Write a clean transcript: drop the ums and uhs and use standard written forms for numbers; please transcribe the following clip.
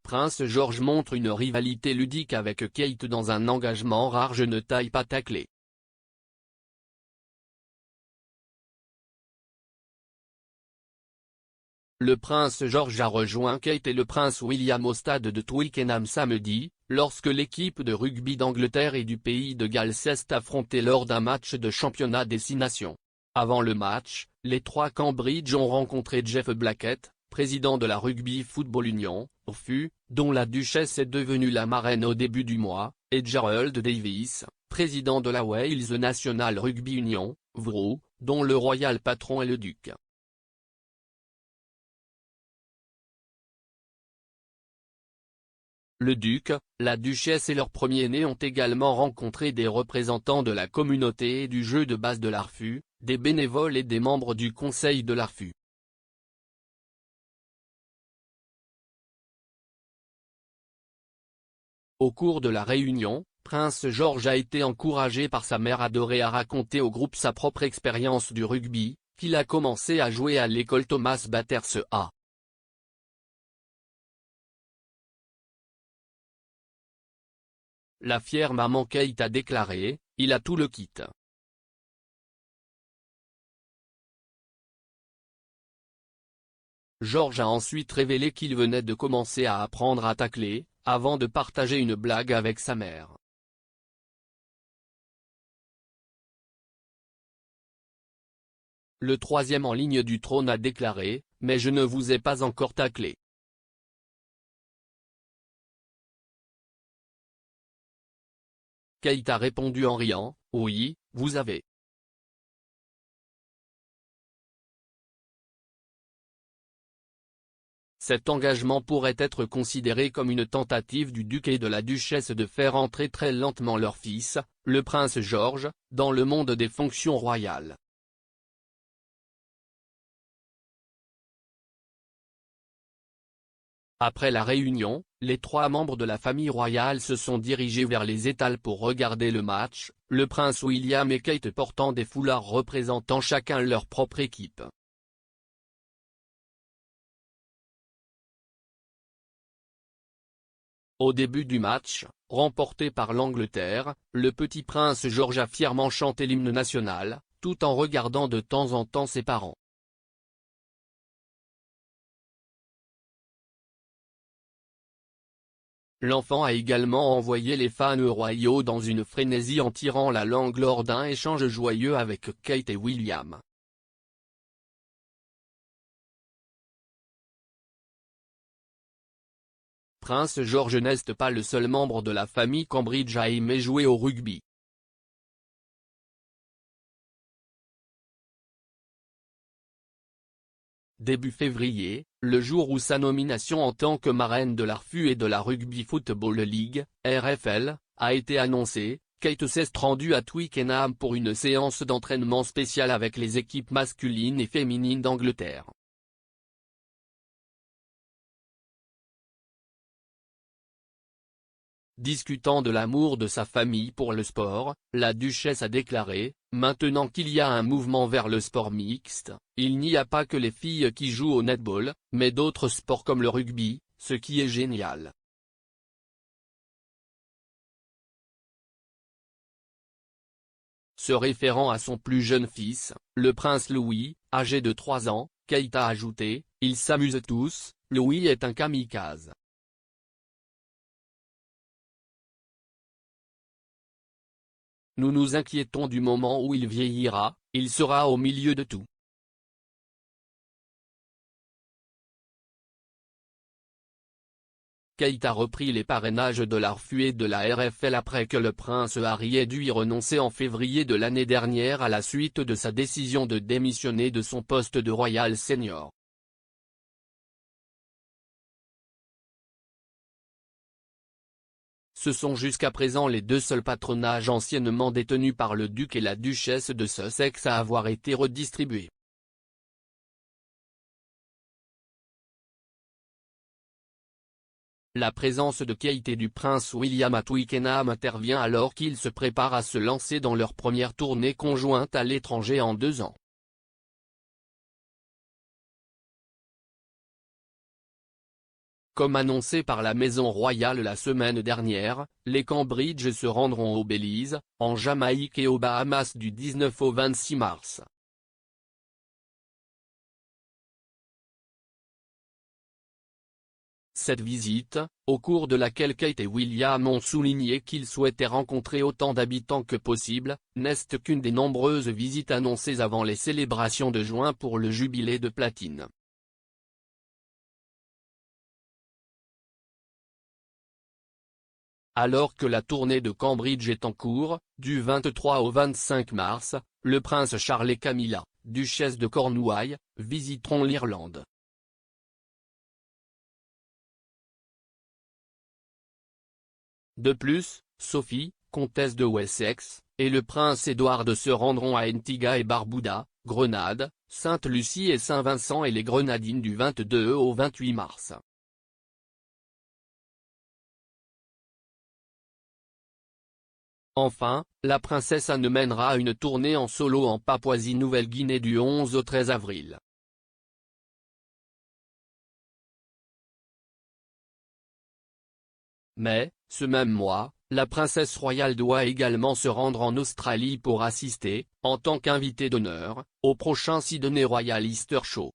Prince George montre une rivalité ludique avec Kate dans un engagement rare. Je ne taille pas tacler. Le prince George a rejoint Kate et le prince William au stade de Twickenham samedi, lorsque l'équipe de rugby d'Angleterre et du pays de Galles s'est affrontée lors d'un match de championnat des 6 nations. Avant le match, les trois Cambridge ont rencontré Jeff Blackett, président de la Rugby Football Union, RFU, dont la duchesse est devenue la marraine au début du mois, et Gerald Davis, président de la Wales National Rugby Union, WRU, dont le royal patron est le duc. Le duc, la duchesse et leur premier-né ont également rencontré des représentants de la communauté et du jeu de base de l'RFU, des bénévoles et des membres du conseil de l'RFU. Au cours de la réunion, Prince George a été encouragé par sa mère adorée à raconter au groupe sa propre expérience du rugby, qu'il a commencé à jouer à l'école Thomas Bathurst A. La fière maman Kate a déclaré, « Il a tout le kit. George a ensuite révélé qu'il venait de commencer à apprendre à tacler, avant de partager une blague avec sa mère. Le troisième en ligne du trône a déclaré, « Mais je ne vous ai pas encore taclé. » Kate a répondu en riant, « Oui, vous avez. » Cet engagement pourrait être considéré comme une tentative du duc et de la duchesse de faire entrer très lentement leur fils, le prince George, dans le monde des fonctions royales. Après la réunion, les trois membres de la famille royale se sont dirigés vers les étals pour regarder le match, le prince William et Kate portant des foulards représentant chacun leur propre équipe. Au début du match, remporté par l'Angleterre, le petit prince George a fièrement chanté l'hymne national, tout en regardant de temps en temps ses parents. L'enfant a également envoyé les fans royaux dans une frénésie en tirant la langue lors d'un échange joyeux avec Kate et William. Prince George n'est pas le seul membre de la famille Cambridge à aimer jouer au rugby. Début février, le jour où sa nomination en tant que marraine de la RFU et de la Rugby Football League, RFL, a été annoncée, Kate s'est rendue à Twickenham pour une séance d'entraînement spéciale avec les équipes masculines et féminines d'Angleterre. Discutant de l'amour de sa famille pour le sport, la duchesse a déclaré, « Maintenant qu'il y a un mouvement vers le sport mixte, il n'y a pas que les filles qui jouent au netball, mais d'autres sports comme le rugby, ce qui est génial. » Se référant à son plus jeune fils, le prince Louis, âgé de 3 ans, Kate a ajouté, « Ils s'amusent tous, Louis est un kamikaze. » Nous nous inquiétons du moment où il vieillira, il sera au milieu de tout. Kate a repris les parrainages de la RFU et de la RFL après que le prince Harry ait dû y renoncer en février de l'année dernière à la suite de sa décision de démissionner de son poste de Royal Senior. Ce sont jusqu'à présent les deux seuls patronages anciennement détenus par le duc et la duchesse de Sussex à avoir été redistribués. La présence de Kate et du prince William à Twickenham intervient alors qu'ils se préparent à se lancer dans leur première tournée conjointe à l'étranger en 2 ans. Comme annoncé par la Maison Royale la semaine dernière, les Cambridge se rendront au Belize, en Jamaïque et aux Bahamas du 19 au 26 mars. Cette visite, au cours de laquelle Kate et William ont souligné qu'ils souhaitaient rencontrer autant d'habitants que possible, n'est qu'une des nombreuses visites annoncées avant les célébrations de juin pour le jubilé de platine. Alors que la tournée de Cambridge est en cours, du 23 au 25 mars, le prince Charles et Camilla, duchesse de Cornouailles, visiteront l'Irlande. De plus, Sophie, comtesse de Wessex, et le prince Édouard se rendront à Antigua et Barbuda, Grenade, Sainte-Lucie et Saint-Vincent et les Grenadines du 22 au 28 mars. Enfin, la princesse Anne mènera une tournée en solo en Papouasie-Nouvelle-Guinée du 11 au 13 avril. Mais, ce même mois, la princesse royale doit également se rendre en Australie pour assister, en tant qu'invitée d'honneur, au prochain Sydney Royal Easter Show.